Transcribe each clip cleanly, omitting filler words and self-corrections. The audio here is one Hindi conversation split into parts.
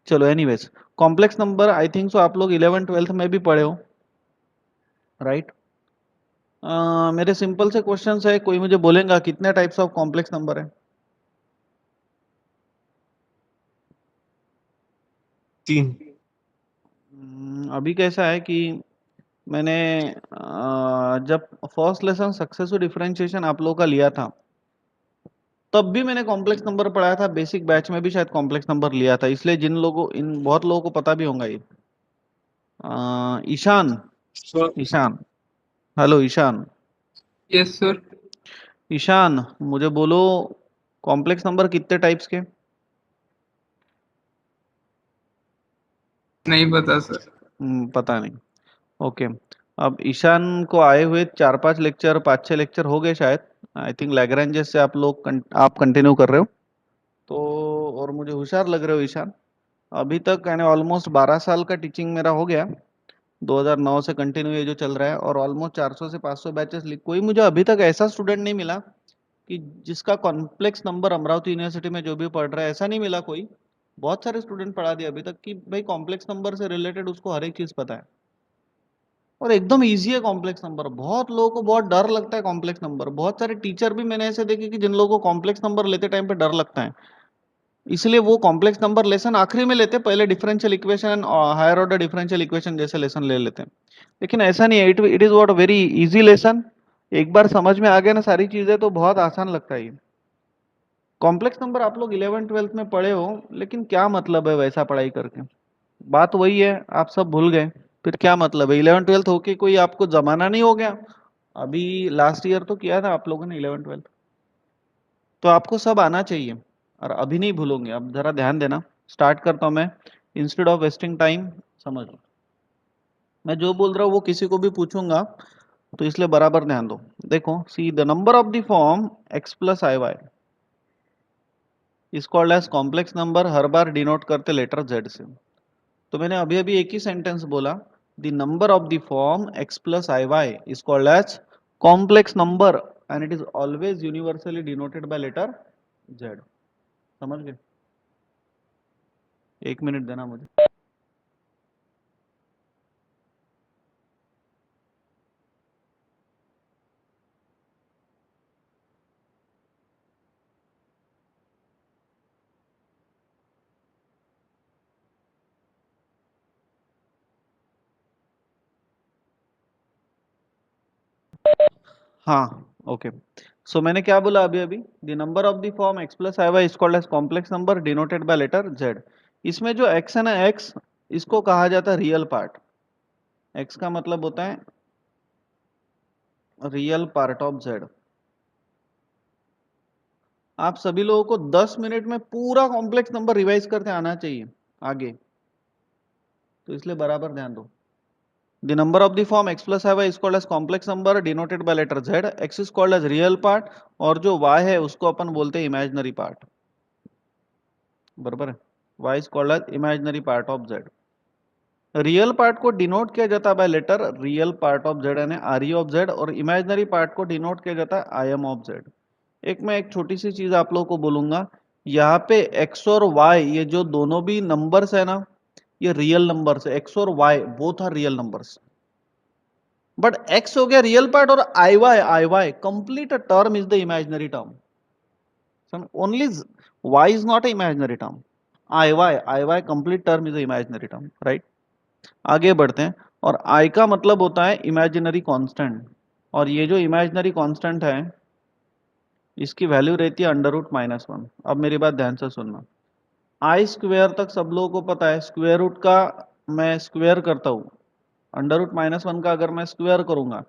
चलो anyways, complex number I think so आप लोग 11 12th में भी पढ़े हो, राइट? मेरे सिंपल से क्वेश्चंस है, कोई मुझे बोलेगा कितने टाइप्स ऑफ कॉम्प्लेक्स नंबर है? 3। अभी कैसा है कि मैंने जब फर्स्ट लेसन सक्सेसिव डिफरेंशिएशन आप लोगों का लिया था, तब भी मैंने कॉम्प्लेक्स नंबर पढ़ाया था, बेसिक बैच में भी शायद कॉम्प्लेक्स नंबर लिया था, इसलिए जिन लोगों इन बहुत लोगों को पता भी होगा ये। Ishan, sir. Ishan, hello Ishan. Yes sir. Ishan मुझे बोलो, कॉम्प्लेक्स नंबर कितने टाइप्स के? नहीं पता सर। पता नहीं, ओके। अब ईशान को आए हुए 4 5 लेक्चर, 5 6 लेक्चर हो गए शायद, आई थिंक लैग्रेंजेस से आप लोग आप कंटिन्यू कर रहे हो तो, और मुझे होशियार लग रहे हो ईशान। अभी तक यानी ऑलमोस्ट 12 साल का टीचिंग मेरा हो गया, 2009 से कंटिन्यू ये जो चल रहा है, और ऑलमोस्ट 400 से 500 बैचेस लिख, कोई मुझे अभी तक ऐसा स्टूडेंट नहीं मिला कि जिसका कॉम्प्लेक्स नंबर अमरावती यूनिवर्सिटी में जो भी पढ़ रहा है ऐसा नहीं मिला कोई। बहुत सारे स्टूडेंट पढ़ा दिया अभी तक कि भाई कॉम्प्लेक्स नंबर से रिलेटेड उसको हर एक चीज पता है, और एकदम इजी है कॉम्प्लेक्स नंबर। बहुत लोगों को बहुत डर लगता है कॉम्प्लेक्स नंबर, बहुत सारे टीचर भी मैंने ऐसे देखे कि जिन लोगों को कॉम्प्लेक्स नंबर लेते टाइम पे डर लगता है, इसलिए वो कॉम्प्लेक्स नंबर लेसन आखिरी में लेते, पहले डिफरेंशियल इक्वेशन और हायर ऑर्डर डिफरेंशियल इक्वेशन जैसे लेसन ले लेते हैं। लेकिन ऐसा नहीं है, it is what very easy lesson. एक बार समझ में आ गया ना सारी चीजें तो बहुत आसान लगता है ये। कॉम्प्लेक्स नंबर आप लोग 11 12th में पढ़े हो, लेकिन क्या मतलब है वैसा पढ़ाई करके? बात वही है, आप सब भूल गए, फिर क्या मतलब है? 11 12th होके कोई आपको जमाना नहीं हो गया? अभी लास्ट ईयर तो किया था आप लोगों ने 11 12th, तो आपको सब आना चाहिए, और अभी नहीं भूलोगे। अब जरा ध्यान देना, स्टार्ट करता हूं मैं, इंस्टेड ऑफ वेस्टिंग टाइम समझ लो। मैं जो बोल रहा हूँ वो किसी को भी पूछूंगा, तो इसलिए बराबर ध्यान दो। देखो, see the number of the form x plus I Y is called as complex number, हर बार डिनोट करते लेटर z से। तो मैंने अभी अभी एक ही सेंटेंस बोला, the number of the form x plus I Y is called as complex number and it is always universally denoted by letter z। समझ गए? 1 मिनट देना मुझे। हाँ, ओके। सो मैंने क्या बोला अभी अभी, the number of the form x plus I Y is called as complex number denoted by letter z। इसमें जो x है ना, x, इसको कहा जाता है रियल पार्ट। x का मतलब होता है रियल पार्ट ऑफ z। आप सभी लोगों को 10 मिनट में पूरा कॉम्प्लेक्स नंबर रिवाइज करते आना चाहिए आगे, तो इसलिए बराबर ध्यान दो। The number of the form x plus I Y is called as complex number denoted by letter z। x is called as real part, और जो y है उसको अपन बोलते हैं इमेजिनरी पार्ट। बराबर है, y is called as imaginary part of z। Real part को डिनोट किया जाता है by letter real part of z यानी आर ई ऑफ z, और इमेजिनरी पार्ट को डिनोट किया जाता है आई एम ऑफ z। एक मैं एक छोटी सी चीज आप लोगों को बोलूंगा, यहाँ पे x और y ये जो दोनों भी नंबर्स है ना, ये रियल नंबर्स है। x और y both are real numbers, but x हो गया रियल पार्ट, और I Y complete term is the imaginary term. Only y is not a imaginary term, I Y complete term is the imaginary term, right? आगे बढ़ते हैं, और i का मतलब होता है इमेजिनरी कांस्टेंट, और ये जो इमेजिनरी कांस्टेंट है इसकी वैल्यू रहती है √-1। अब मेरी बात ध्यान से सुनना, आई स्क्वेयर तक सब लोगों को पता है, स्क्वेयर रूट का मैं स्क्वेयर करता हूँ, √-1 का अगर मैं स्क्वेयर करूंगा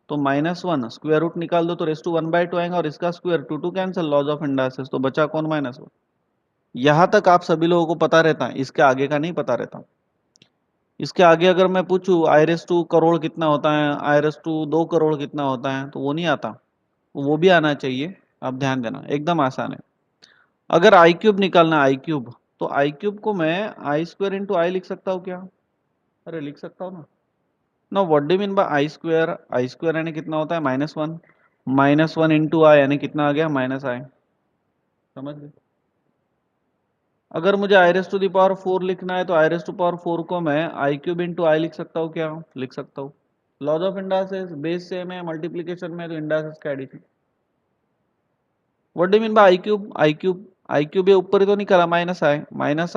तो -1 स्क्वेयर रूट निकाल दो तो रेस टू 1/2 आएगा, और इसका स्क्वेयर 2 2 कैंसिल, लॉज ऑफ इंडासिस, तो बचा कौन? -1। यहां तक आप सभी लोगों को पता रहता है, इसके आगे का नहीं पता रहता। इसके आगे अगर मैं पूछूं i⁻² करोड़ कितना होता है, i⁻² 2 करोड़ कितना होता है, तो वो नहीं आता, वो भी आना चाहिए। आप ध्यान देना, एकदम आसान है। अगर आई क्यूब निकालना, आई क्यूब, तो आई क्यूब को मैं आई स्क्वायर इंटू आई लिख सकता हूँ क्या? अरे लिख सकता हूँ ना। No, what do mean by i square? I square यानी कितना होता है? -1, -1 इंटू आई यानी कितना आ गया? -i। समझ गए? अगर मुझे आई रेस टू द पावर 4 लिखना है तो आई रेस टू पावर 4 को मैं आई क्यूब इंटू आई लिख सकता हूँ क्या? लिख सकता हूँ। Laws of indices base same है, मल्टीप्लीकेशन में तो इंडासेस का addition. What do mean by i cube? I cube ये ऊपर ही तो नहीं करा, माइनस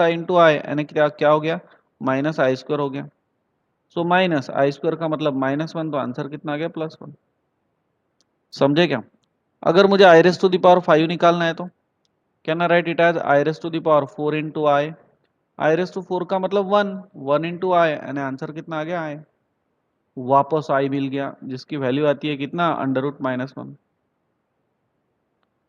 आई इंटू आई, यानी क्या क्या हो गया? माइनस आई स्क्वायर हो गया। सो माइनस आई स्क्वायर का मतलब -1, तो आंसर कितना आ गया? +1। समझे क्या? अगर मुझे आई रेस टू द पावर 5 निकालना है तो can I write it as i raise to the power 4 into I raise to 4 का मतलब 1 इंटू आई, यानी आंसर कितना आ गया? आई। वापस आई मिल गया, जिसकी वैल्यू आती है कितना? √-1।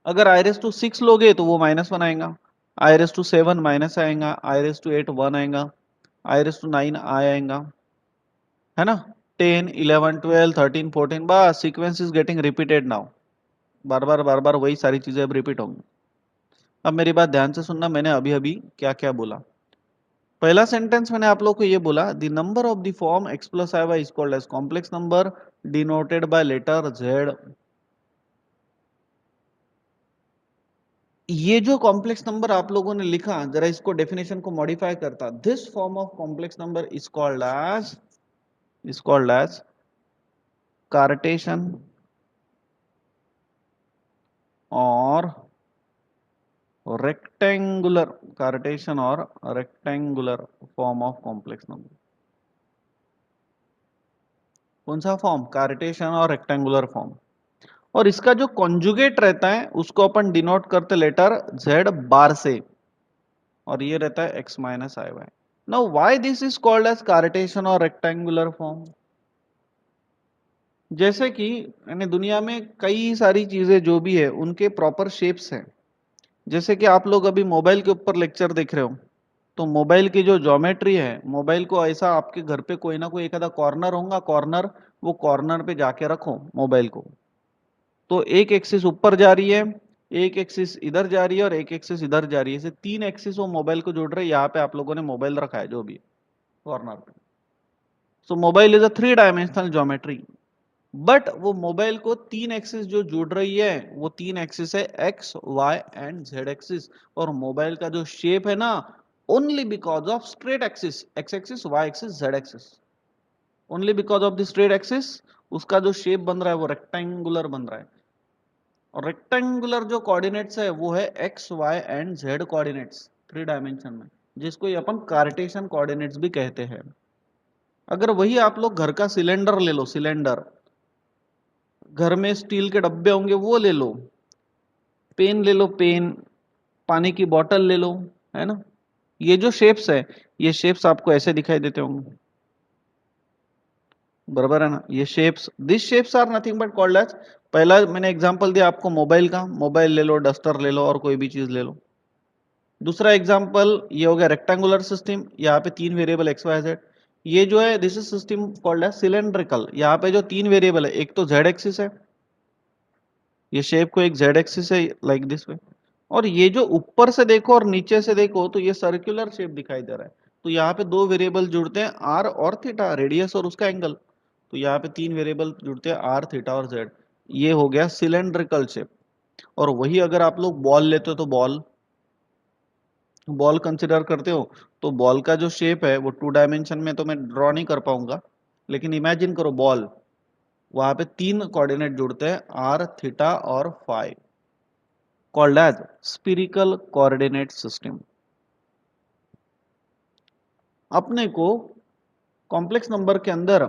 अगर आई रेस टू 6 लोगे तो वो -1 आएगा, आई रेस टू 7 माइनस आएगा, आई रेस टू 8 1 आएगा, आई रेस टू 9 आएगा, है ना? 10 11 12 13 14, बस sequence is getting repeated now. बार बार वही सारी चीजें अब रिपीट होंगी। अब मेरी बात ध्यान से सुनना, मैंने अभी अभी क्या क्या बोला। पहला सेंटेंस मैंने आप लोग को ये बोला, the number of the form x plus I Y is called as complex number denoted by letter z। ये जो कॉम्प्लेक्स नंबर आप लोगों ने लिखा, जरा इसको डेफिनेशन को मॉडिफाई करता, this form of complex number is called as Cartesian और रेक्टेंगुलर, कार्टेशियन और rectangular form of complex number. कौन सा फॉर्म? कार्टेशियन और रेक्टेंगुलर फॉर्म। और इसका जो कॉन्जुगेट रहता है उसको अपन डिनोट करते लेटर z बार से, और ये रहता है x minus i y. Now why this is called as Cartesian और रेक्टेंगुलर फॉर्म? जैसे कि यानी दुनिया में कई सारी चीजें जो भी है उनके प्रॉपर शेप्स हैं। जैसे कि आप लोग अभी मोबाइल के ऊपर लेक्चर देख रहे हो, तो मोबाइल की जो ज्योमेट्री है, मोबाइल को ऐसा आपके घर पे कोई ना कोई एक आधा कॉर्नर होगा, कॉर्नर, वो कॉर्नर पे जाके रखो मोबाइल को, तो एक एक्सिस ऊपर जा रही है, एक एक्सिस इधर जा रही है और एक एक्सिस इधर जा रही है, ऐसे 3 एक्सिस वो मोबाइल को जोड़ रहे हैं। यहाँ पे आप लोगों ने मोबाइल रखा है जो भी कॉर्नर पे। So mobile is a 3 dimensional geometry, but वो मोबाइल को 3 एक्सिस जो जुड़ रही है, वो 3 एक्सिस है x y and z axis. और मोबाइल का जो शेप है ना, only because of straight axis, x axis y axis z axis, only because of the straight axis, उसका जो शेप बन रहा है वो रेक्टेंगुलर बन रहा है। और रेक्टेंगुलर जो कोऑर्डिनेट्स है वो है x y and z coordinates 3 dimension में, जिसको ये अपन कार्टेशियन कोऑर्डिनेट्स भी कहते हैं। अगर वही आप लोग घर का सिलेंडर ले लो, सिलेंडर, घर में स्टील के डब्बे होंगे वो ले लो, पेन ले लो, पेन, पानी की बोतल ले लो, है ना? ये जो शेप्स है, ये शेप्स आपको ऐसे दिखाई देते होंगे, बराबर है ना? ये shapes, this shapes are nothing but called as, पहला मैंने एग्जांपल दिया आपको मोबाइल का, मोबाइल ले लो, डस्टर ले लो और कोई भी चीज ले लो। दूसरा एग्जांपल ये हो गया रेक्टेंगुलर सिस्टम, यहाँ पे 3 वेरिएबल एक्स वाई जेड। ये जो है this is system called as cylindrical, यहाँ पे जो 3 वेरिएबल है, एक तो जेड एक्सिस है, ये शेप को एक जेड एक्सिस है लाइक दिस वे, और ये जो ऊपर से देखो और नीचे से देखो तो ये सर्कुलर शेप दिखाई दे रहा है। तो यहाँ पे 2 वेरिएबल जुड़ते हैं, आर और थीटा, रेडियस और उसका एंगल। तो यहाँ पे 3 वेरिएबल जुड़ते हैं, आर थीटा और जेड। ये हो गया सिलेंड्रिकल शेप। और वही अगर आप लोग बॉल लेते हो तो बॉल, बॉल कंसिडर करते हो, तो बॉल का जो शेप है वो 2 डायमेंशन में तो मैं ड्रॉ नहीं कर पाऊंगा, लेकिन इमेजिन करो बॉल, वहां पे 3 कोऑर्डिनेट जुड़ते हैं, आर थीटा और phi, called as spherical coordinate system. अपने को कॉम्प्लेक्स नंबर के अंदर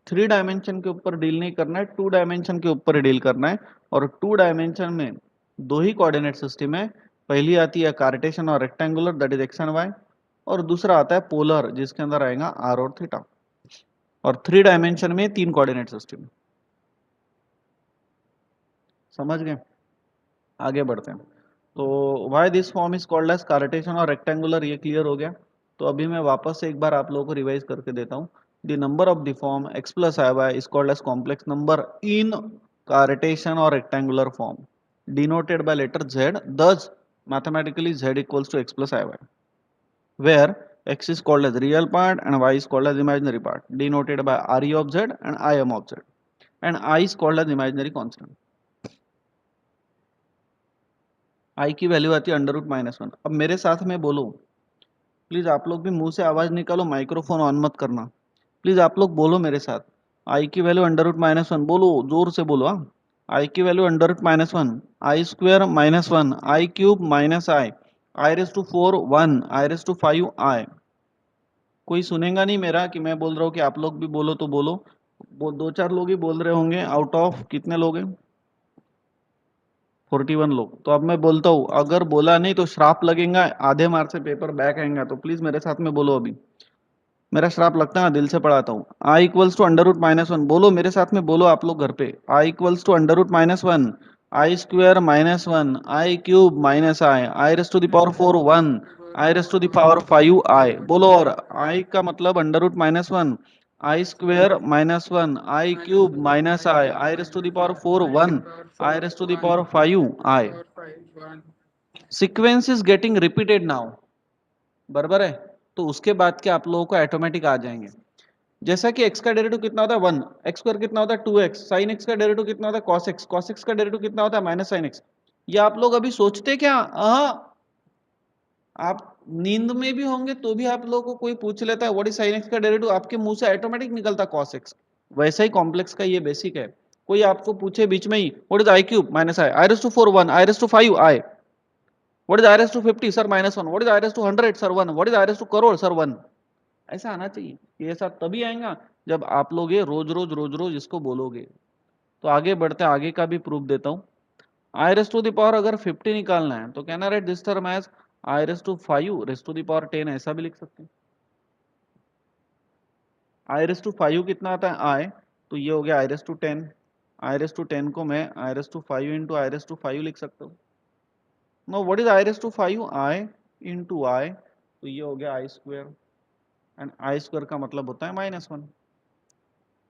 3 डायमेंशन के ऊपर डील नहीं करना है, 2 डायमेंशन के ऊपर डील करना है। और 2 डायमेंशन में 2 ही कोऑर्डिनेट सिस्टम है, पहली आती है कार्टेशियन और rectangular, that is x and y, और दूसरा आता है पोलर, जिसके अंदर आएगा आर और थीटा। और 3 डायमेंशन में 3 कोऑर्डिनेट सिस्टम। समझ गए? आगे बढ़ते हैं। तो why this form is called as Cartesian और रेक्टेंगुलर, ये क्लियर हो गया। तो अभी मैं वापस से एक बार आप लोगों को रिवाइज करके देता हूँ। The number of the form x plus I Y is called as complex number in Cartesian और rectangular form denoted by letter z, thus mathematically z equals to x plus iy, where x is called as real part and y is called as imaginary part denoted by re of z and im of z, and I is called as imaginary constant. I की वैल्यू आती है √-1। अब मेरे साथ में बोलो, प्लीज आप लोग भी मुंह से आवाज निकालो, माइक्रोफोन ऑन मत करना। प्लीज आप लोग बोलो मेरे साथ। आई की value under root minus one, बोलो जोर से बोलो। हाँ, आई की value under root minus one, I square minus one, I cube minus I raise to four one, I raise to five I. कोई सुनेगा नहीं मेरा कि मैं बोल रहा हूँ कि आप लोग भी बोलो तो बोलो। वो दो चार लोग ही बोल रहे होंगे, आउट ऑफ कितने लोग हैं? 41 लोग। तो अब मैं बोलता हूँ, अगर बोला नहीं तो श्राप लगेगा, आधे मार्क्स से पेपर बैक आएगा। तो प्लीज मेरे साथ में बोलो अभी। मेरा श्राप लगता है ना, दिल से पढ़ाता हूँ। I equals to under root minus one, बोलो मेरे साथ में, बोलो आप लोग घर पे। I equals to under root minus one, I square minus one, I cube minus I raise to the power four one, I raise to the power five I. बोलो। और आई का मतलब under root minus one, I square minus one, I cube minus I raise to the power four one, I raise to the power five i. Sequence is getting repeated now, बराबर है। तो उसके बाद के आप लोगों को ऑटोमेटिक आ जाएंगे। जैसा कि x का डेरिवेटिव कितना होता है 1, एक्स स्क्वायर कितना होता है 2x, साइन x का डेरिवेटिव कितना होता है cos x, cos x का डेरिवेटिव कितना होता है माइनस साइन x। ये आप लोग अभी सोचते क्या? आप नींद में भी होंगे तो भी आप लोगों को कोई पूछ लेता है व्हाट इज साइन x का डेरिवेटिव, आपके मुंह से ऑटोमेटिक निकलता cos x। वैसा ही कॉम्प्लेक्स का ये बेसिक है। कोई आपको पूछे बीच में ही what is I cube minus I raise to four one, I raise to five I, what is I raise to 50 sir minus one, what is I raise to 100 sir one, what is I raise to crore sir one. ऐसा आना चाहिए। ये ऐसा तभी आएगा जब आप लोग ये रोज रोज इसको बोलोगे। तो आगे बढ़ते हैं, आगे का भी प्रूफ देता हूं। I raise to the power अगर 50 निकालना है तो can I write this term as i raise to 5 raise to the power 10, ऐसा भी लिख सकते हैं। आई रेस टू 5 कितना आता है आई, तो ये हो गया I raise to 10। I raise to 10 को मैं I raise to 5 into I raise to 5 लिख सकता हूँ। No, what is I raise to 5 I into I, तो ये हो गया I square. And I square का मतलब होता है माइनस वन।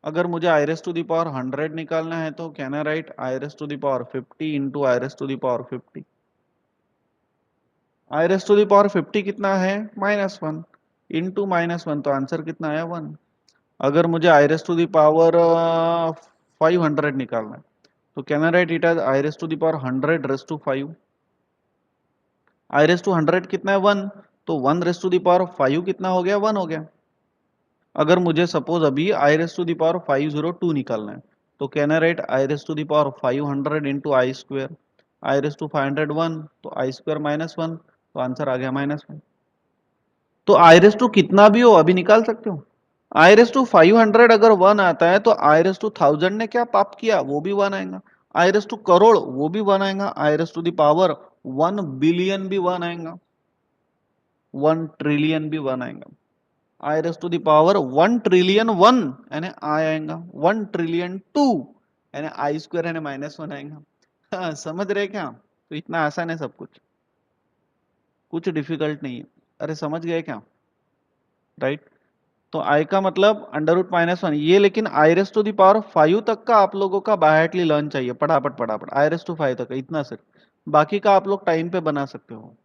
अगर मुझे आई रेस टू दी पावर 100 निकालना है तो can I write I raise to the power 50 into I raise to the power 50। I raise to the power 50 कितना है minus one, into minus one, तो आंसर कितना आया 1। अगर मुझे आई रेस टू दी पावर 500 निकालना है तो can I write it as i raise to the power 100 raise to 5। I raise to 100 कितना है 1, तो 1 रेस टू दी पावर 5 कितना हो गया 1 हो गया। अगर मुझे सपोज अभी i raise to the power 502 निकालना है तो can I write I raise to the power 500 into i square. I raise to 501 तो आई स्क्वेयर माइनस वन, तो आंसर आ गया माइनस वन। तो आई रेस टू कितना भी हो अभी निकाल सकते हो। आई रेस टू 500 अगर वन आता है तो आई रेस टू 1000 ने क्या पाप किया, वो भी वन आएगा। आई रेस टू करोड़, वो भी वन आएगा। I raise to the power 1 billion भी वन आएगा। 1 ट्रिलियन भी वन आएगा। I raise to the power 1 trillion one यानी आई आएगा। 1 ट्रिलियन 2 यानी आई स्क्वायर यानी माइनस वन आएगा। हाँ, समझ रहे क्या? तो इतना आसान है सब कुछ, कुछ डिफिकल्ट नहीं है। अरे समझ गए क्या? राइट। तो आई का मतलब अंडर रूट माइनस वन ये, लेकिन आई रेस टू द पावर 5 तक का आप लोगों का बायहार्टली लर्न चाहिए, पटापट पटापट आई रेस टू 5 तक इतना सिर्फ। बाकी का आप लोग टाइम पे बना सकते हो।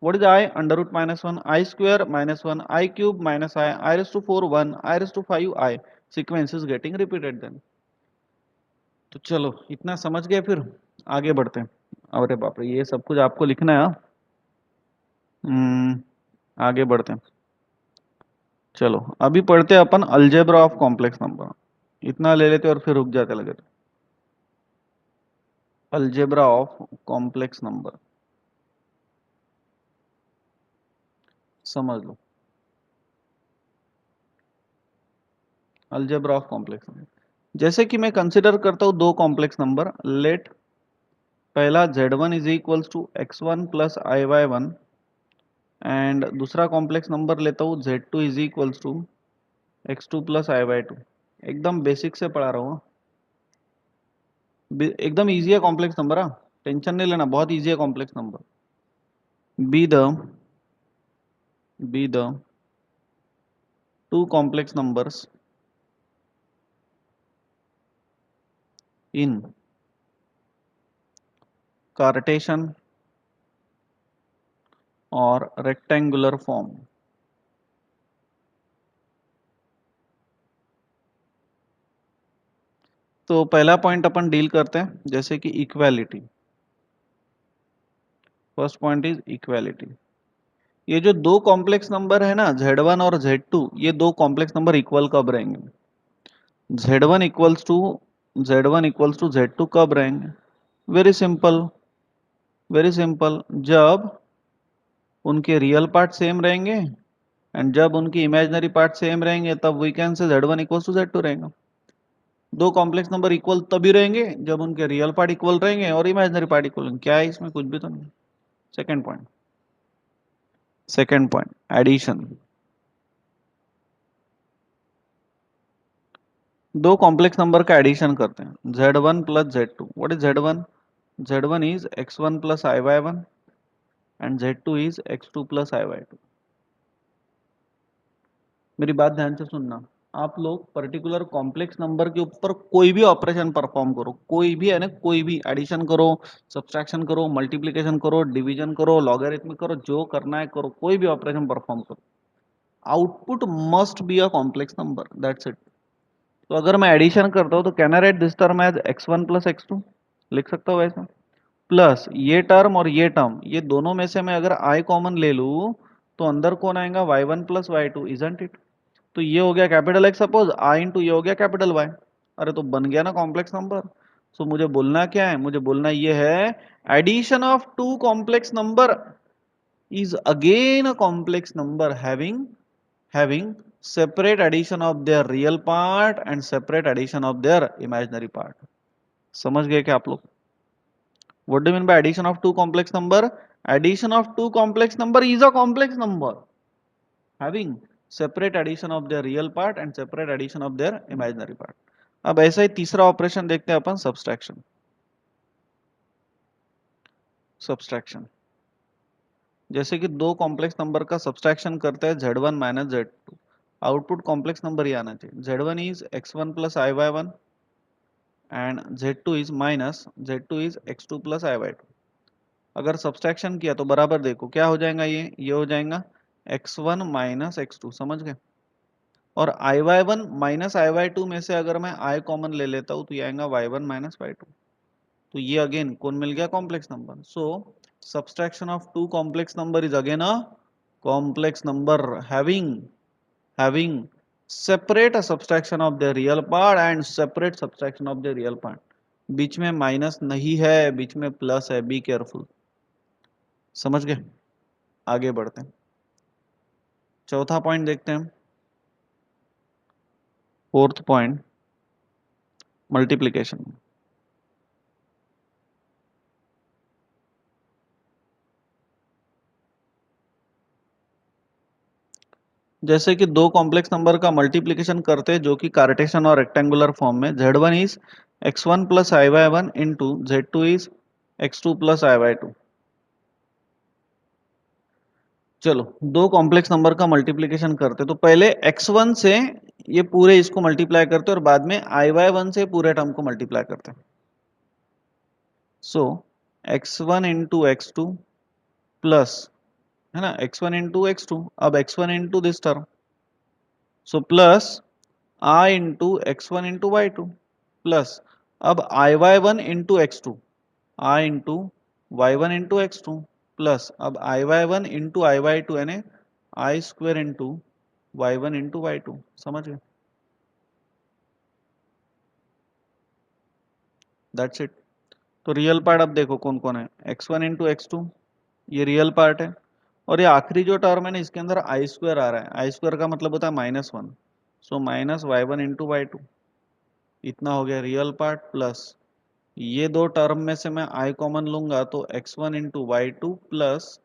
What is I? Under root minus 1, I square minus 1, I cube minus I raised to 4, 1, I raised to 5, I. Sequence is getting repeated then. तो चलो इतना समझ गए, फिर आगे बढ़ते हैं। अरे बाप रे, ये सब कुछ आपको लिखना है हाँ? आगे बढ़ते हैं। चलो अभी पढ़ते हैं अपन अलजेब्रा ऑफ कॉम्प्लेक्स नंबर। इतना ले लेते और फिर रुक जाते लगे। अलजेब्रा ऑफ कॉम्प्लेक्स नंबर समझ लो। अलजेब्रा ऑफ कॉम्प्लेक्स नंबर, जैसे कि मैं कंसिडर करता हूं दो कॉम्प्लेक्स नंबर। लेट पहला z1 is equals to x1 plus I y one, and दूसरा कॉम्प्लेक्स नंबर लेता हूँ z2 is equals to x2 plus I y two. एकदम बेसिक से पढ़ा रहा हूँ। एकदम इजी है कॉम्प्लेक्स नंबर। हाँ, टेंशन नहीं लेना, बहुत इजी है complex number. Be the two complex numbers in Cartesian और रेक्टेंगुलर फॉर्म। तो पहला पॉइंट अपन डील करते हैं जैसे कि equality. First point is equality. ये जो दो कॉम्प्लेक्स नंबर है ना Z1 और Z2, ये दो कॉम्प्लेक्स नंबर इक्वल कब रहेंगे? Z1 इक्वल्स टू Z2 कब रहेंगे? वेरी सिंपल, वेरी सिंपल, जब उनके रियल पार्ट सेम रहेंगे एंड जब उनकी इमेजिनरी पार्ट सेम रहेंगे तब we can say Z1 equals to Z2 रहेगा। दो कॉम्प्लेक्स नंबर इक्वल तभी रहेंगे जब उनके रियल पार्ट इक्वल रहेंगे और इमेजिनरी पार्ट इक्वल रहेंगे। क्या है इसमें? कुछ भी तो नहीं। Second point, addition. दो कॉम्प्लेक्स नंबर का एडिशन करते हैं, Z1 plus Z2। What is Z1? Z1 is x1 plus i/1 and Z2 is x2 plus i/2। मेरी बात ध्यान से सुनना। आप लोग पर्टिकुलर कॉम्प्लेक्स नंबर के ऊपर कोई भी ऑपरेशन परफॉर्म करो, कोई भी है ना, कोई भी एडिशन करो, सब्सट्रैक्शन करो, मल्टीप्लिकेशन करो, डिवीजन करो, लॉगरिथम करो, जो करना है करो, कोई भी ऑपरेशन परफॉर्म करो, output must be a complex number, that's it. तो अगर मैं एडिशन करता हूं तो can I write this term as x1 plus x2? लिख सकता हूं ऐसा। प्लस ये टर्म और ये टर्म, ये दोनों में से मैं अगर i कॉमन ले लूं तो अंदर कौन आएगा? y1 plus y2, isn't it? तो ये हो गया capital X, suppose i into ये हो गया कैपिटल Y। अरे तो बन गया ना कॉम्प्लेक्स नंबर। सो मुझे बोलना क्या है? मुझे बोलना ये है addition of two complex number is again a complex number having separate addition of their real part and separate addition of their imaginary part। समझ गए क्या आप लोग? What do you mean by addition of two complex number? Addition of two complex number is a complex number having separate addition of their real part and separate addition of their imaginary part। अब ऐसा ही तीसरा ऑपरेशन देखते हैं अपन, सब्सट्रैक्शन। सब्सट्रैक्शन जैसे कि दो कॉम्प्लेक्स नंबर का सब्सट्रैक्शन करते हैं Z1 minus Z2, output complex number ही आना चाहिए। Z1 is x1 plus i/1 and Z2 is x2 plus i/2। अगर सब्सट्रैक्शन किया तो बराबर देखो क्या हो जाएगा, ये हो जाएगा x1 माइनस x2, समझ गए? और i/1 माइनस i/2 में से अगर मैं i कॉमन ले लेता हूं तो ये आएगा y1 माइनस y2। तो ये अगेन कौन मिल गया? Complex number. So subtraction of two complex number is again a complex number having separate a subtraction of their real part and separate subtraction of their real part। बीच में माइनस नहीं है, बीच में प्लस है, बी केयरफुल। समझ गए? आगे बढ़ते हैं, चौथा पॉइंट देखते हैं। Fourth point, multiplication. जैसे कि दो कॉम्प्लेक्स नंबर का मल्टीप्लिकेशन करते हैं जो कि कार्टेशियन और रेक्टेंगुलर फॉर्म में, Z1 is x1 plus i/1 into Z2 is x2 plus i/2। चलो दो कॉम्प्लेक्स नंबर का मल्टीप्लिकेशन करते तो पहले x1 से ये पूरे इसको मल्टीप्लाई करते और बाद में i/1 से पूरे टर्म को मल्टीप्लाई करते। सो x1 इंटू x2 प्लस, है ना, x1 इंटू x2, अब x1 into this term, so plus i into x1 into y2 plus अब i/1 into x2, i into y1 into x2 plus अब i/1 इंटू i/2 यानी I square into y1 into y2। समझ गए? That's it. तो रियल पार्ट अब देखो कौन कौन है, x1 इंटू x2, ये रियल पार्ट है, और ये आखिरी जो टर्म है ना इसके अंदर आई स्क्वायर आ रहा है, आई स्क्वायर का मतलब होता है -1, so minus y1 into y2, इतना हो गया रियल पार्ट। प्लस ये दो टर्म में से मैं i कॉमन लूंगा तो x1 into y2 plus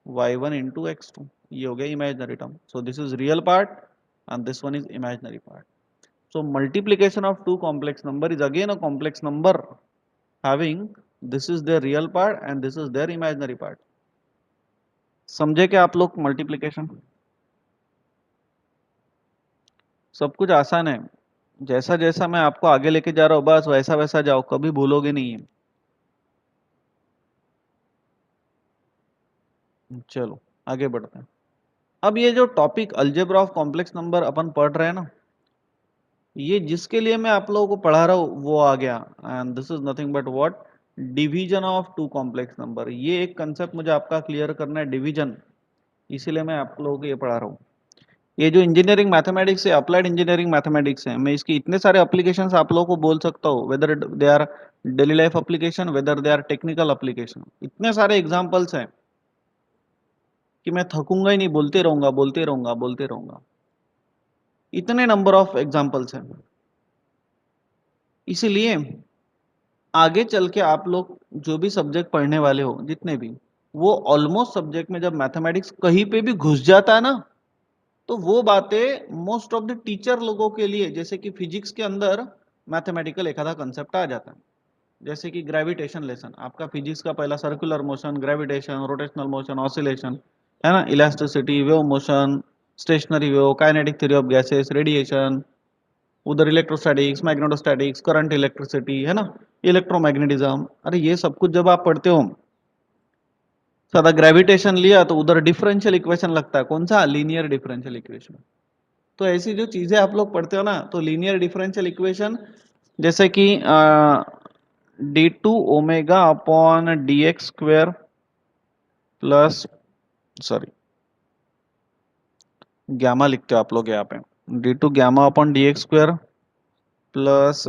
y1 into x2, ये हो गया imaginary term. So this is real part and this one is imaginary part. So multiplication of two complex number is again a complex number having this is their real part and this is their imaginary part. समझे क्या आप लोग मल्टीप्लिकेशन? सब कुछ आसान है, जैसा जैसा मैं आपको आगे लेके जा रहा हूँ बस वैसा वैसा जाओ, कभी भूलोगे नहीं है। चलो आगे बढ़ते हैं। अब ये जो topic algebra of complex number अपन पढ़ रहे हैं ना, ये जिसके लिए मैं आप लोगों को पढ़ा रहा हूँ वो आ गया, and this is nothing but what, division of two complex number. ये एक कंसेप्ट मुझे आपका क्लियर करना है, डिवीजन। इसीलिए मैं आप लोगों को ये पढ़ा रहा हूँ। ये जो इंजीनियरिंग मैथमेटिक्स है, अप्लाइड इंजीनियरिंग मैथमेटिक्स है, मैं इसकी इतने सारे एप्लीकेशंस आप लोगों को बोल सकता हूँ, whether they are daily life application, whether they are technical application. इतने सारे एग्जांपल्स हैं कि मैं थकूंगा ही नहीं, बोलते रहूंगा बोलते रहूंगा बोलते रहूंगा। इतने नंबर ऑफ एग्जांपल्स हैं। इसीलिए आगे चल के आप लोग जो भी सब्जेक्ट पढ़ने वाले हो, जितने भी, वो ऑलमोस्ट सब्जेक्ट में जब मैथमेटिक्स कहीं पे भी घुस जाता है ना, तो वो बातें मोस्ट ऑफ द टीचर लोगों के लिए, जैसे कि फिजिक्स के अंदर मैथमेटिकल एक आधा कंसेप्ट आ जाता है। जैसे कि ग्रेविटेशन लेसन, आपका फिजिक्स का पहला circular motion, gravitation, rotational motion, oscillation, है ना, elasticity, wave motion, stationary wave, kinetic theory of gases, radiation, उधर इलेक्ट्रोस्टैटिक्स, मैग्नेटोस्टैटिक्स, करंट इलेक्ट्रिसिटी, है ना, इलेक्ट्रोमैग्नेटिज्म। अरे ये सब कुछ जब आप पढ़ते हो, सादा ग्रेविटेशन लिया तो उधर डिफरेंशियल इक्वेशन लगता है, कौन सा, लीनियर डिफरेंशियल इक्वेशन। तो ऐसी जो चीजें आप लोग पढ़ते हो ना, तो लीनियर डिफरेंशियल इक्वेशन, जैसे कि d two omega upon d x square plus, sorry, gamma लिखते हो आप लोग यहाँ पे, d two gamma upon d x square plus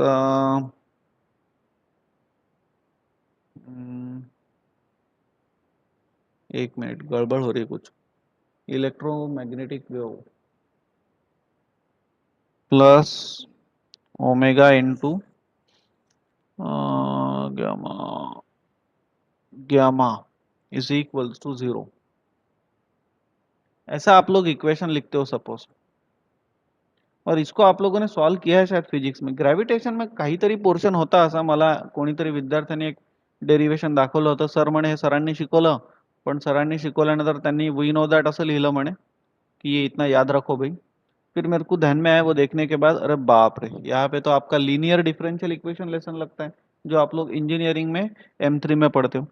एक मिनट, गड़बड़ हो रही है कुछ, electromagnetic wave plus omega into gamma, gamma is equal to 0। ऐसा आप लोग इक्वेशन लिखते हो सपोज, और इसको आप लोगों ने सॉल्व किया है शायद फिजिक्स में। ग्रॅव्हिटेशन में काहीतरी पोर्शन होता असा, मला कोणीतरी विद्यार्थ्यांनी एक डेरिवेशन दाखवलं होतं, सर म्हणे हे सरांनी शिकवलं, पण सरांनी शिकवल्यानंतर त्यांनी वी नो दॅट असं लिहिलं म्हणे कि ये इतना याद रखो भाई। फिर मेरे को ध्यान में आया वो देखने के बाद, अरे बाप रे, यहाँ पे तो आपका लीनियर डिफरेंशियल इक्वेशन लेसन लगता है, जो आप लोग इंजीनियरिंग में M3 में पढ़ते हो।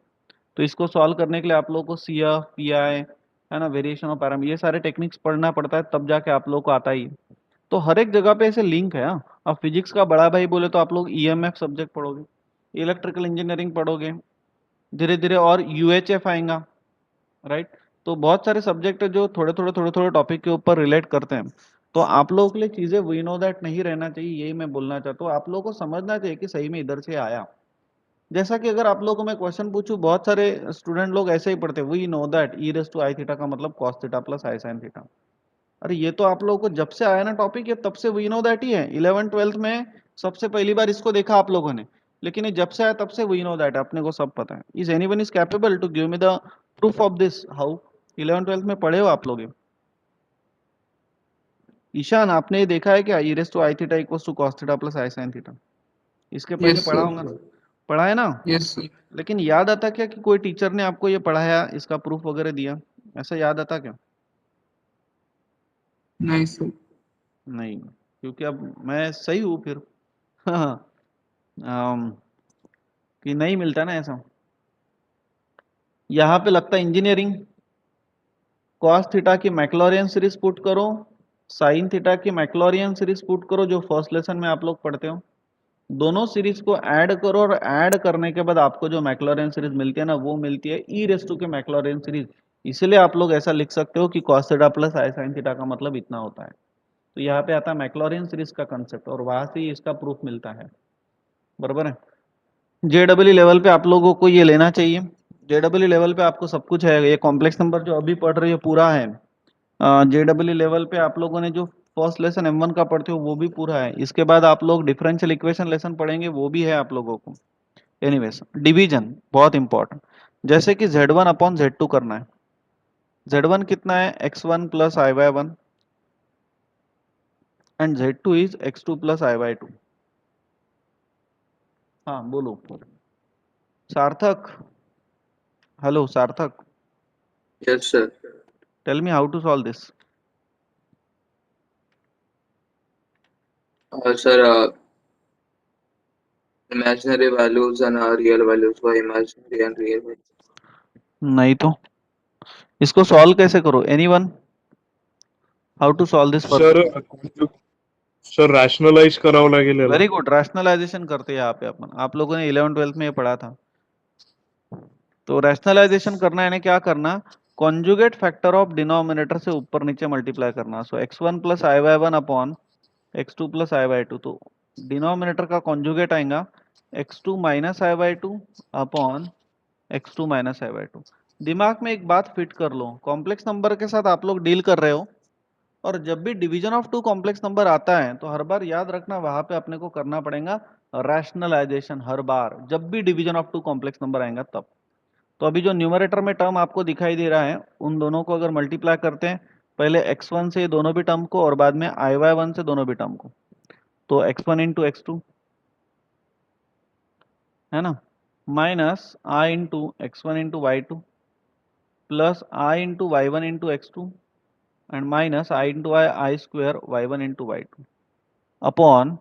तो इसको सॉल्व करने के लिए आप लोगों को CF, PI, है ना, वेरिएशन ऑफ पैरामीटर, ये सारे टेक्निक्स पढ़ना पड़ता है, तब जाके आप लोगों को आता ही है। तो हर एक जगह पे ऐसे लिंक है। हाँ, अब फिजिक्स का बड़ा भाई बोले तो आप लोग EMF सब्जेक्ट पढ़ोगे, इलेक्ट्रिकल इंजीनियरिंग पढ़ोगे, धीरे धीरे और UHF आएगा, राइट। तो बहुत सारे सब्जेक्ट है जो थोड़े थोड़े टॉपिक के ऊपर रिलेट करते हैं। तो आप लोगों के लिए चीजें वी नो दैट नहीं रहना चाहिए, यही मैं बोलना चाहता हूँ। आप लोगों को समझना चाहिए कि सही में इधर से आया। जैसा कि अगर आप लोगों को मैं क्वेश्चन पूछूं, बहुत सारे स्टूडेंट लोग ऐसे ही पढ़ते हैं, we know that e raise to I theta का मतलब कॉस थीटा प्लस आई साइन थीटा। अरे ये तो आप लोगों को जब से आया ना टॉपिक, ये तब से वी नो दैट ही है। 11th-12th में सबसे पहली बार इसको देखा आप लोगों ने, लेकिन ये जब से आया तब से वी नो दैट, अपने को सब पता है। Is anyone is capable to give me the proof of this? How 11th-12th में पढ़े हो आप लोग ये? ईशान, आपने ये देखा है क्या, E raise to I theta equals to cos theta plus I sine theta? इसके पहले Yes, पढ़ा sir. होगा ना? पढ़ा है ना? Yes, sir. लेकिन याद आता क्या कि कोई टीचर ने आपको ये पढ़ाया, इसका प्रूफ वगैरह दिया, ऐसा याद आता क्या? Nice, sir. नहीं, क्योंकि अब मैं सही हूँ फिर। हाँ, कि नहीं मिलता ना ऐसा। यहाँ पे लगता है इंजीनियरिंग, कॉस थीटा की मैक्लॉरियन सीरीज पुट करो, साइन थीटा की मैक्लॉरियन सीरीज पुट करो, जो फर्स्ट लेसन में आप लोग पढ़ते हो। दोनों सीरीज को ऐड करो, और ऐड करने के बाद आपको जो मैक्लॉरियन सीरीज मिलती है ना, वो मिलती है ई रेस टू के मैक्लॉरियन सीरीज। इसलिए आप लोग ऐसा लिख सकते हो कि कॉस थीटा प्लस आई साइन थीटा का मतलब इतना होता है। तो यहाँ पे आता है मैक्लॉरियन सीरीज का कंसेप्ट, और वहां से ही इसका प्रूफ मिलता है। बराबर है। JEE लेवल पे आप लोगों को ये लेना चाहिए। JEE लेवल पे आपको सब कुछ है, ये कॉम्प्लेक्स नंबर जो अभी पढ़ रही है पूरा है। JEE लेवल पे आप लोगों ने जो फर्स्ट लेसन M1 का पढ़ते हो वो भी पूरा है। इसके बाद आप लोग डिफरेंशियल इक्वेशन लेसन पढ़ेंगे, वो भी है आप लोगों को। एनीवेज, डिवीजन बहुत इंपॉर्टेंट। जैसे कि Z1 अपॉन Z2 करना है। Z1 कितना है, x1 plus IY1, and Z2 is x2 plus IY2। हाँ बोलो सार्थक, hello Sarthak, Yes, sir. Tell me how to solve this. Sir, imaginary values and real values were imaginary and real values. नहीं तो इसको सॉल्व कैसे करो, anyone, how to solve this sir person? Sir rationalise करावं लागेल याला. वेरी गुड, रैशनलाइजेशन करते हैं यहाँ पे अपन, आप लोगों ने 11th-12th में ये पढ़ा था। तो रैशनलाइजेशन करना है ना, क्या करना, कॉन्जुगेट फैक्टर ऑफ डिनोमिनेटर से ऊपर नीचे मल्टीप्लाई करना। सो x1 प्लस आई y one upon x2 plus आई वाई टू, तो डिनोमिनेटर का कॉन्जुगेट आएगा x2 minus i y two upon x2 minus i y two. दिमाग में एक बात फिट कर लो, कॉम्प्लेक्स नंबर के साथ आप लोग डील कर रहे हो, और जब भी division of two complex number आता है तो हर बार याद रखना वहां पे अपने को करना पड़ेगा रैशनलाइजेशन। हर बार जब भी division of two complex number आएगा तब। तो अभी जो न्यूमरेटर में टर्म आपको दिखाई दे रहा है उन दोनों को अगर मल्टीप्लाई करते हैं, पहले x1 से दोनों भी टर्म को और बाद में आई वाई वन से दोनों भी टर्म को, तो x1 इंटू एक्स टू है ना, minus I into X one into Y two plus I into Y one into x two and minus I into I square Y one into Y two upon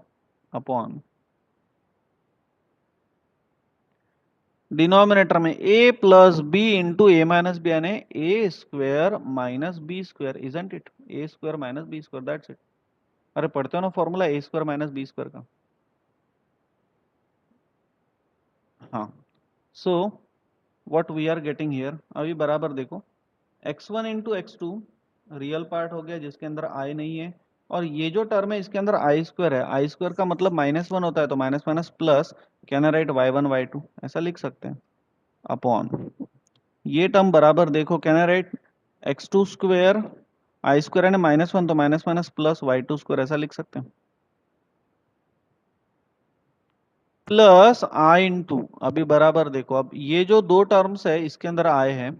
denominator में a plus B into A minus B, यानी A square minus B square, isn't it, A square minus B square, that's it. अरे पढ़ते हो ना formula A square minus B square का। हाँ, so what we are getting here, अभी बराबर देखो, x1 into x two real part हो गया जिसके अंदर i नहीं है, और ये जो टर्म है इसके अंदर आई स्क्वायर है, आई स्क्वायर का मतलब -1 होता है, तो minus minus plus, can I right y1 y2, ऐसा लिख सकते हैं, अपॉन ये टर्म बराबर देखो, can I right x2 square i square है -1, तो minus minus plus y2 square, ऐसा लिख सकते हैं, प्लस आई इंटू, अभी बराबर देखो, अब ये जो दो टर्म्स है इसके अंदर आए हैं,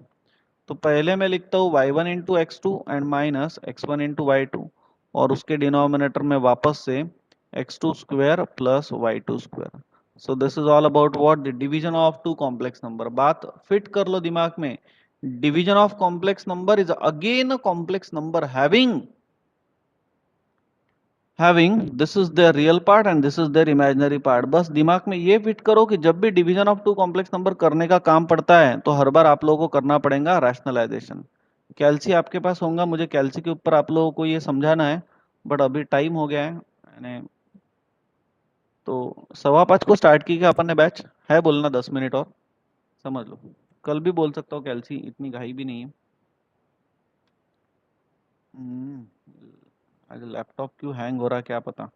तो पहले मैं लिखता हूँ y1 into x two and minus x1 into Y two, और उसके डिनोमिनेटर में वापस से x2 square plus y2 square. So this is all about what, the division of two complex number. बात फिट कर लो दिमाग में, division of complex number is again a complex number having this is their real part and this is their imaginary part। बस दिमाग में ये फिट करो कि जब भी division of two complex number करने का काम पड़ता है तो हर बार आप लोगों को करना पड़ेगा रैशनलाइजेशन। कैल्सी आपके पास होगा, मुझे कैल्सी के ऊपर आप लोगों को ये समझाना है, बट अभी टाइम हो गया है, यानी तो 5:15 को स्टार्ट की अपन ने बैच, है बोलना 10 मिनट और, समझ लो, कल भी बोल सकता हूँ कैल्सी, इतनी घाई भी नहीं है। आज लैपटॉप क्यों हैंग हो रहा है क्या पता,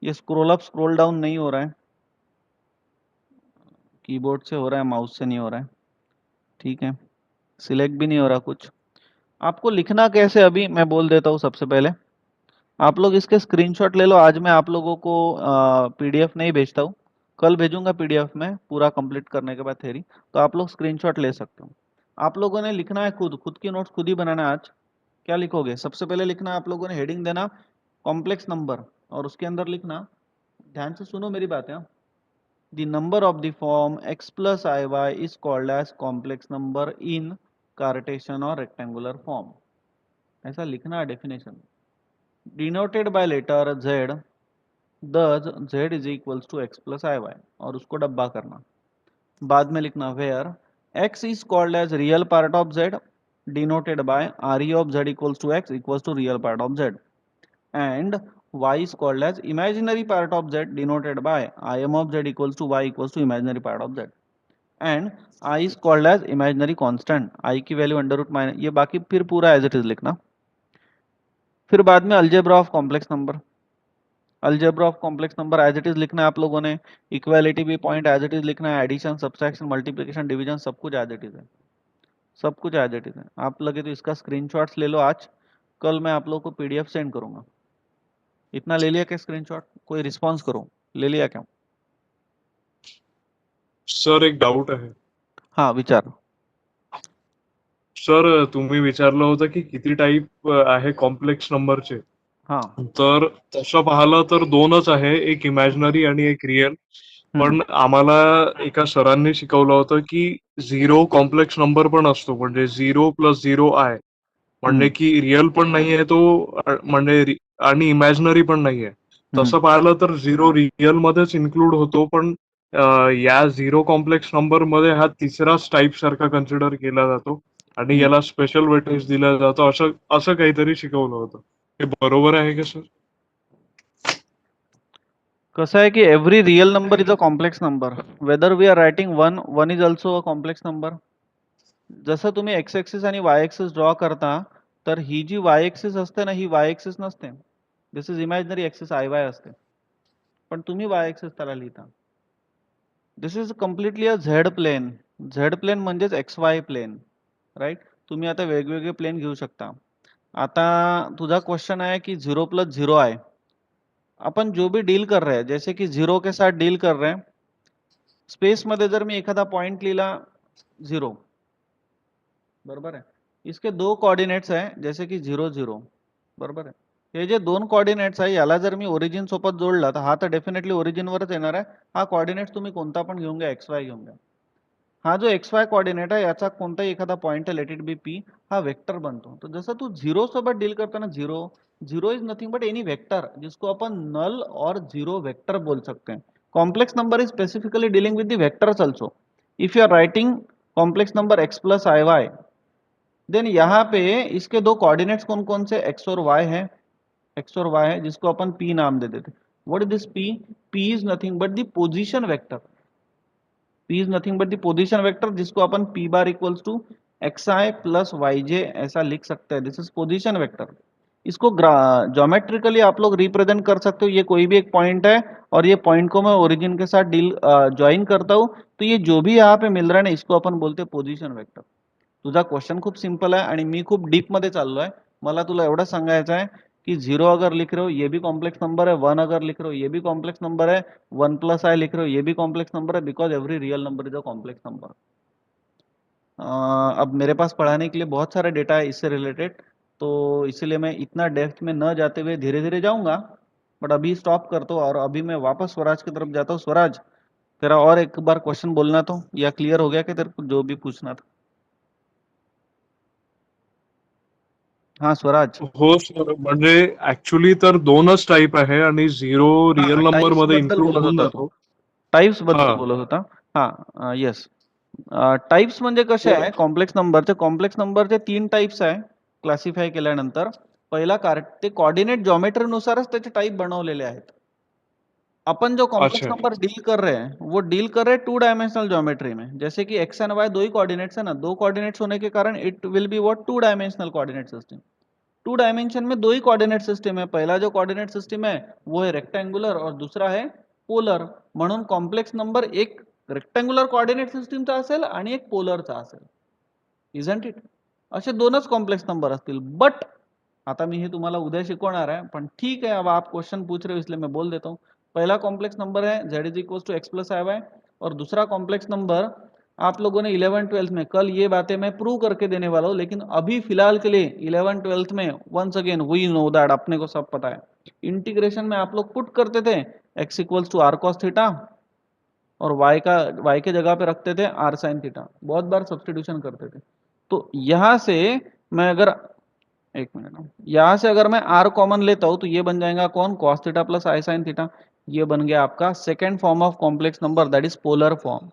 ये स्क्रॉल अप स्क्रॉल डाउन नहीं हो रहा है, कीबोर्ड से हो रहा है, माउस से नहीं हो रहा है, ठीक है, सिलेक्ट भी नहीं हो रहा कुछ। आपको लिखना कैसे अभी मैं बोल देता हूँ। सबसे पहले आप लोग इसके स्क्रीनशॉट ले लो, आज मैं आप लोगों को पीडीएफ नहीं भेजता हूँ, कल भेजूंगा पीडीएफ में पूरा कंप्लीट करने के बाद थ्योरी, तो आप लोग स्क्रीनशॉट ले सकते हो। आप लोगों ने लिखना है खुद की नोट्स खुद ही बनाना है आज। क्या लिखोगे, सबसे पहले लिखना आप लोगों ने, हेडिंग देना कॉम्प्लेक्स नंबर, और उसके अंदर लिखना, ध्यान से सुनो मेरी बातें, the number of the form x plus iy is called as complex number in Cartesian or rectangular form, ऐसा लिखना है definition, denoted by letter z, thus z is equals to x plus iy, और उसको डब्बा करना, बाद में लिखना where x is called as real part of z denoted by re of z equals to x equals to real part of z, and y is called as imaginary part of z denoted by im of z equals to y equals to imaginary part of z, and I is called as imaginary constant, I की वैल्यू अंडर रूट माइनस, ये बाकी फिर पूरा एज इट इज लिखना। फिर बाद में algebra of complex number, algebra of complex number as it is लिखना है आप लोगों ने, इक्वालिटी भी पॉइंट एज इट इज लिखना है, एडिशन सब्सट्रैक्शन मल्टीप्लिकेशन डिवीजन सब कुछ एज इट इज है, सब कुछ एज इट इज है। आप लगे तो इसका स्क्रीनशॉट्स ले लो आज, कल मैं आप लोगों को पीडीएफ सेंड करूंगा। इतना ले लिया क्या स्क्रीनशॉट, कोई रिस्पॉन्स करो, ले लिया क्या? सर एक डाऊट आहे हाँ विचार। सर, तुम्ही विचारलं होतं की किती टाईप आहे कॉम्प्लेक्स नंबरचे, हाँ तर तसं पाहिलं तर दोनच आहे, एक इमॅजिनरी आणि एक रिअल. पण आम्हाला एका सरांनी शिकवलं होतं की 0 कॉम्प्लेक्स नंबर पण असतो, म्हणजे 0 प्लस 0 आहे, म्हणजे की रिअल पण नाहीये तो, म्हणजे आणि इमॅजिनरी पण नाहीये. तसं पाहिलं तर 0 रिअल मध्येच इन्क्लूड होतो, पण या 0 कॉम्प्लेक्स नंबर मध्ये हा तिसराच टाईप सारखा कन्सिडर केला जातो आणि याला स्पेशल वेटेज दिला जातो, असं असं काहीतरी शिकवलं होतं. हे बरोबर आहे का सर? कसं आहे की every real number is a complex number, whether we are writing one, one is also a complex number, जसं तुम्ही एक्स ऍक्सिस आणि वाय ऍक्सिस ड्रॉ करता, तर ही जी वाय ऍक्सिस असते ना, ही वाय ऍक्सिस नसते. This is imaginary axis i y असते, पण तुम्ही वाय ऍक्सिस त्याला लिहिता. This is completely a z plane. Z plane म्हणजेच एक्स वाय प्लेन, राईट. तुम्ही आता वेगवेगळे प्लेन घेऊ शकता. आता तुझा क्वेश्चन आहे की 0 + 0 आहे. अपन जो भी डील कर रहे हैं, जैसे कि 0 के साथ डील कर रहे हैं, स्पेस मध्ये जर मी एखादा पॉइंट लिहिला 0, बरोबर आहे. इसके दो कोऑर्डिनेट्स आहे, जैसे की 0 0, बरोबर आहे. हे जे दोन कोऑर्डिनेट्स आहे, याला जर मी ओरिजिन सोबत जोडला तर हा तर डेफिनेटली ओरिजिन वरच येणार आहे. हा कोऑर्डिनेट्स तुम्ही कोणता पण घेऊन घ्या, एक्स वाय घेऊन घ्या. हा जो एक्स वाय कोऑर्डिनेट आहे, याचा कोणताही एखादा पॉइंट आहे, लेट इट बी पी, हा वेक्टर बनतो. तो जसं तू 0 सोबत डील करताना, 0 0 is nothing but any vector, जिसको अपन नल और 0 वेक्टर बोल सकते हैं. Complex number is specifically dealing with the vectors also. If you are writing complex number x + iy, then यहाँ पे इसके दो कोऑर्डिनेट्स कौन कौन से, x और y है. x और y है, जिसको अपन p नाम दे देते. What is this p? p is nothing but the position vector. p is nothing but the position vector, जिसको अपन p bar equals to xi + yj ऐसा लिख सकते हैं. This is position vector. इसको ज्योमेट्रिकली आप लोग रिप्रेजेंट कर सकते हो. ये कोई भी एक पॉइंट है और ये पॉइंट को मैं ओरिजिन के साथ डील ज्वाइन करता हूँ, तो ये जो भी यहाँ पे मिल रहा है ना, इसको अपन बोलते हैं पोजीशन वेक्टर. तुझा क्वेश्चन खूप सिंपल आहे आणि मी खूप डीप मध्ये चाललोय. मला तुला एवढं सांगायचं आहे की 0 अगर लिख रहे हो ये भी कॉम्प्लेक्स नंबर है, 1 अगर लिख रहे हो ये भी कॉम्प्लेक्स नंबर है, 1 + i लिख रहे हो ये भी कॉम्प्लेक्स नंबर है, because every real number is a complex number. अब मेरे पास पढ़ाने के लिए बहुत सारा डेटा है इससे रिलेटेड, तो इसीलिए मैं इतना डेप्थ में न जाते हुए धीरे धीरे जाऊंगा. बट अभी स्टॉप करता हूँ और अभी मैं वापस स्वराज की तरफ जाता हूँ. स्वराज, तेरा और एक बार क्वेश्चन बोलना तो, या क्लियर हो गया कि तेरे को जो भी पूछना था? हाँ स्वराज. हो सर, म्हणजे ऍक्च्युली तर दोनच टाईप आहे आणि 0 रिअल नंबर टाइप्स मध्ये बद्दल इन्क्लूड बोलत होऊन होता तू. जातो. टाइप्स हा, बद्दल बोलत होता. हा, येस. टाइप्स म्हणजे कसे तर आहे, कॉम्प्लेक्स नंबरचे 3 टाइप्स आहे क्लासिफाय केल्यानंतर. पहिला ते कोऑर्डिनेट ज्योमेट्री नुसारच त्याचे टाइप बनवलेले आहेत. अपन जो कॉम्प्लेक्स अच्छा. नंबर डील कर रहे हैं, वो डील कर रहे हैं 2 डायमेंशनल ज्योमेट्री में. जैसे कि एक्स एंड वाई दो ही कोऑर्डिनेट्स है ना, दो कोऑर्डिनेट्स होने के कारण it will be what, 2 dimensional coordinate system. 2 dimension में दो ही कोऑर्डिनेट सिस्टम है. पहला जो कोऑर्डिनेट सिस्टम है वो है रेक्टेंगुलर और दूसरा है पोलर. म्हणून कॉम्प्लेक्स नंबर एक रेक्टेंगुलर कोऑर्डिनेट सिस्टमचा असेल आणि एक पोलरचा असेल. Isn't it? असे दोनच कॉम्प्लेक्स नंबर असतील. बट आता मी हे तुम्हाला उद्या शिकवणार आहे, पण ठीक है, अब आप क्वेश्चन पूछ रहे हो इसलिए मैं बोल देता हूँ. पहला कॉम्प्लेक्स नंबर है z = x + iy, और दूसरा कॉम्प्लेक्स नंबर आप लोगों ने 11th-12th में, कल ये बातें मैं प्रूव करके देने वाला हूँ, लेकिन अभी फिलहाल के लिए 11th-12th में once again we know that, अपने को सब पता है. इंटीग्रेशन में आप लोग पुट करते थे x = r cos थीटा और y के जगह पे रखते थे r sin थीटा. बहुत बार सब्स्टिट्यूशन करते थे. तो यहां से मैं अगर, एक मिनट, यहां से अगर मैं r कॉमन लेता हूं तो ये बन जाएगा कौन, cos theta + i sin theta. ये बन गया आपका second form of complex number, that is polar form.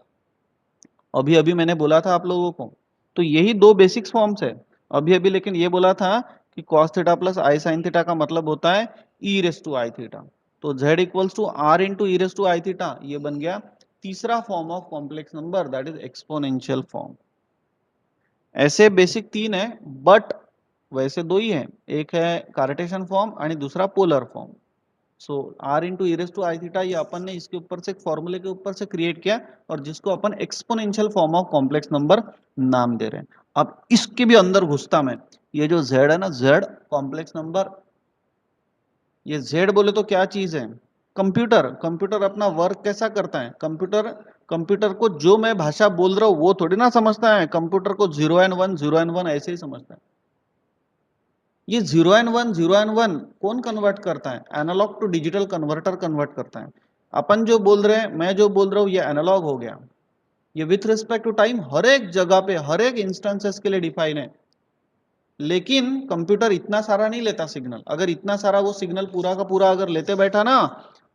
अभी अभी मैंने बोला था आप लोगों को, तो यही दो बेसिक्स फॉर्म्स है अभी अभी. लेकिन ये बोला था कि cos theta + i sin theta का मतलब होता है e⁻i थीटा. तो z = r × e⁻i थीटा, ये बन गया तीसरा form of complex number, that is exponential form. ऐसे बेसिक 3 है, बट वैसे 2 ही है. एक है कार्टेशियन फॉर्म और दूसरा पोलर फॉर्म. सो r × e⁻i थीटा ये अपन ने इसके ऊपर से, एक फॉर्मूले के ऊपर से क्रिएट किया, और जिसको अपन exponential form of complex number नाम दे रहे हैं. अब इसके भी अंदर घुसता मैं, ये जो z है ना, z कॉम्प्लेक्स नंबर, ये z बोले तो क्या चीज है, कंप्यूटर अपना वर्क कैसा करता है. कंप्यूटर को जो मैं भाषा बोल रहा हूँ वो थोड़ी ना समझता है. कंप्यूटर को 0 and 1 ऐसे ही समझता है. ये 0 and 1 कौन कन्वर्ट करता है, analogue to digital converter convert करता है. अपन जो बोल रहे हैं, मैं जो बोल रहा हूँ, ये एनालॉग हो गया. ये विथ रिस्पेक्ट टू टाइम हर एक जगह पे, हर एक इंस्टेंसेस के लिए डिफाइन है. लेकिन कंप्यूटर इतना सारा नहीं लेता सिग्नल. अगर इतना सारा वो सिग्नल पूरा का पूरा अगर लेते बैठा ना,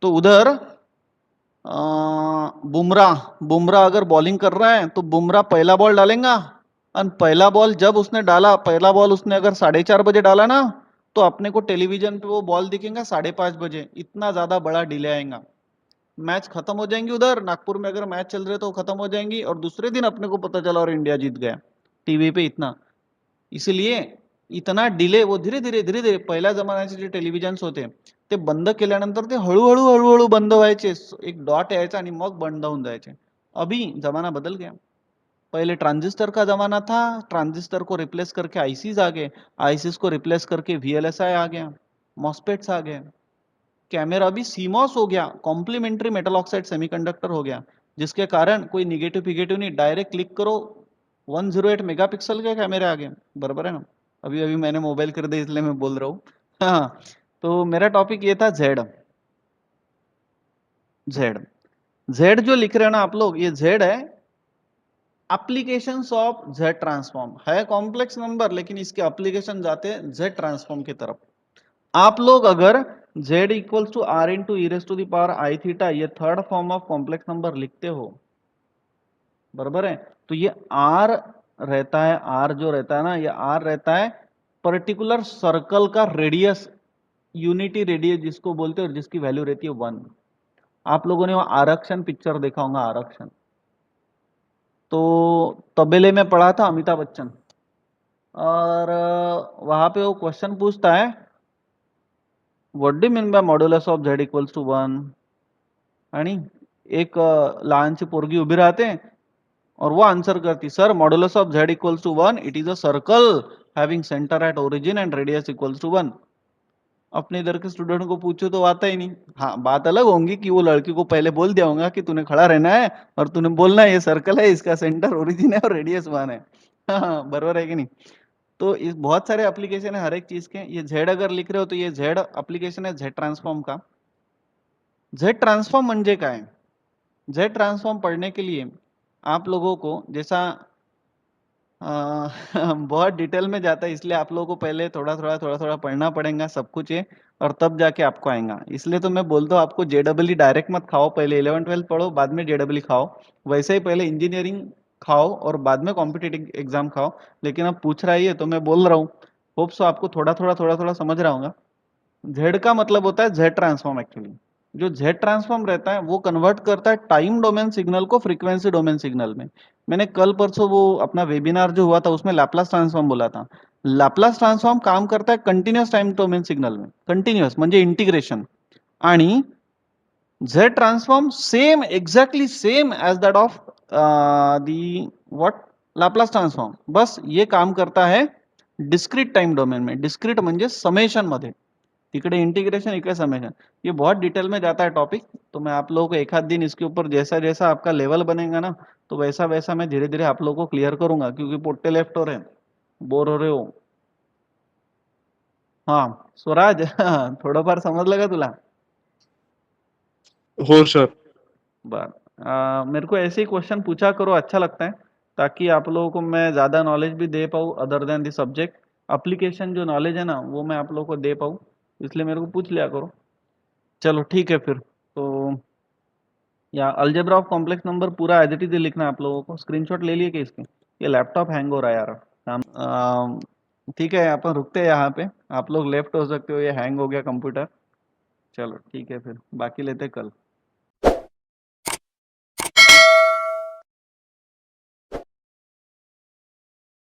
तो उधर बुमराह अगर बॉलिंग कर रहा है तो बुमराह पहला बॉल डालेगा, और पहला बॉल जब उसने डाला, पहला बॉल उसने अगर 4:30 बजे डाला ना, तो अपने को टेलीविजन पे वो बॉल दिखेगा 5:30 बजे. इतना ज्यादा बड़ा डिले आएगा. मैच खत्म हो जाएंगी, उधर नागपुर में अगर मैच चल रहे तो खत्म हो जाएंगी, और दूसरे दिन अपने को पता चला और इंडिया जीत गया. टीव्ही पे इतना, इसलिए इतना डिले, वो धीरे धीरे पहिल्या जमान्याचे जे टेलिव्हिजन्स होते ते बंद केल्यानंतर ते हळूहळू हळूहळू बंद व्हायचे, एक डॉट यायचा आणि मग बंद होऊन जायचे. अभी जमाना बदल गया. पहले ट्रांजिस्टर का जमाना था, ट्रांजिस्टर को रिप्लेस करके आईसीज आ गए, आईसीज को रिप्लेस करके वीएलएसआई आ गया, मॉस्फेट्स आ गए, कैमरा भी सीमॉस हो गया, कॉम्प्लीमेंट्री मेटल ऑक्साइड सेमीकंडक्टर हो गया, जिसके कारण कोई निगेटिव फिगेटिव नहीं, डायरेक्ट क्लिक करो 108 मेगापिक्सल के कैमरे आ गए. बराबर है ना. अभी अभी मैंने मोबाइल खरीदा इसलिए मैं बोल रहा हूँ. हाँ, तो मेरा टॉपिक ये था जेड. जेड जेड जो लिख रहे हो ना आप लोग, ये जेड है एप्लीकेशंस ऑफ जेड ट्रांसफॉर्म. है कॉम्प्लेक्स नंबर, लेकिन इसके एप्लीकेशन जाते हैं जेड ट्रांसफॉर्म की तरफ. आप लोग अगर z equals to R into E raise to the power I theta, ये third form of complex number लिखते हो, बराबर है, तो ये r रहता है, r जो रहता है ना, ये r रहता है पर्टिकुलर सर्कल का रेडियस, यूनिटी रेडियस जिसको बोलते हैं, और जिसकी वैल्यू रहती है 1. आप लोगों ने वो आरक्षण पिक्चर देखा होगा, आरक्षण. तो तबेले में पढ़ा था अमिताभ बच्चन, और वहां पे वो क्वेश्चन पूछता है, what do mean by modulus of z equals to 1. आणि एक लहानची पोरगी उभी राहते और वो आंसर करती, sir modulus of z equals to 1, it is a circle having centre at origin and radius equals to 1. अपने इधर के स्टूडेंट को पूछो तो आता ही नहीं. हाँ, बात अलग होंगी कि वो लड़की को पहले बोल दिया होगा कि तूने खड़ा रहना है और तूने बोलना है ये सर्कल है, इसका सेंटर ओरिजिन है और रेडियस 1 है. हाँ, बराबर है कि नहीं. तो इस बहुत सारे एप्लीकेशन है हर एक चीज के. ये जेड अगर लिख रहे हो तो ये जेड एप्लीकेशन है जेड ट्रांसफॉर्म का. जेड ट्रांसफॉर्म म्हणजे काय? जेड ट्रांसफॉर्म पढ़ने के लिए आप लोगों को, जैसा बहुत डिटेल में जाता है, इसलिए आप लोगों को पहले थोड़ा थोड़ा पढ़ना पड़ेगा सब कुछ ये, और तब जाके आपको आएगा. इसलिए तो मैं बोलता हूँ आपको जेडब्ल्यू डायरेक्ट मत खाओ, पहले 11-12 पढ़ो, बाद में जेडब्ल्यू खाओ. वैसे ही पहले इंजीनियरिंग खाओ और बाद में कॉम्पिटिटिव एग्जाम खाओ. लेकिन अब पूछ रहा है तो मैं बोल रहा हूँ, होप सो आपको थोड़ा समझ रहा होगा. जेड का मतलब होता है जेड ट्रांसफॉर्म. एक्चुअली जो जेड ट्रांसफॉर्म रहता है वो कन्वर्ट करता है टाइम डोमेन सिग्नल को फ्रीक्वेंसी डोमेन सिग्नल में. मैंने कल परसों वो अपना वेबिनार जो हुआ था उसमें लैपलास ट्रांसफॉर्म बोला था. लैपलास ट्रांसफॉर्म काम करता है कंटिन्यूअस टाइम डोमेन सिग्नल में. कंटिन्यूअस म्हणजे इंटिग्रेशन. आणि z transform same, exactly same as that of the what Laplace transform. बस ये काम करता है डिस्क्रीट टाइम डोमेन में. डिस्क्रीट म्हणजे समेशन मध्ये, इकडे इंटीग्रेशन इकडे समेशन. ये बहुत डिटेल में जाता है टॉपिक, तो मैं आप लोगों को एक आध दिन इसके ऊपर जैसा जैसा आपका लेवल बनेगा ना, तो वैसा वैसा मैं धीरे धीरे आप लोगों को क्लियर करूंगा, क्योंकि पोट्टे लेफ्ट हो रहे हैं, बोर हो रहे हो. हाँ स्वराज, थोडंफार समजलं का तुला? हो सर. मेरे को ऐसे ही क्वेश्चन पूछा करो, अच्छा लगता है, ताकि आप लोगों को मैं ज़्यादा नॉलेज भी दे पाऊँ other than the subject. Application जो नॉलेज है ना वो मैं आप लोगों को दे पाऊँ, इसलिए मेरे को पूछ लिया करो. चलो ठीक है फिर. तो या अलजेब्रा ऑफ कॉम्प्लेक्स नंबर पूरा एज इट इज लिखना है आप लोगों को. स्क्रीनशॉट ले लिए कि इसके? ये लैपटॉप हैंग हो रहा है यार. ठीक है, अपन रुकते हैं यहाँ पे. आप लोग लेफ्ट हो सकते हो, ये हैंग हो गया कंप्यूटर. चलो ठीक है फिर, बाकी लेते कल.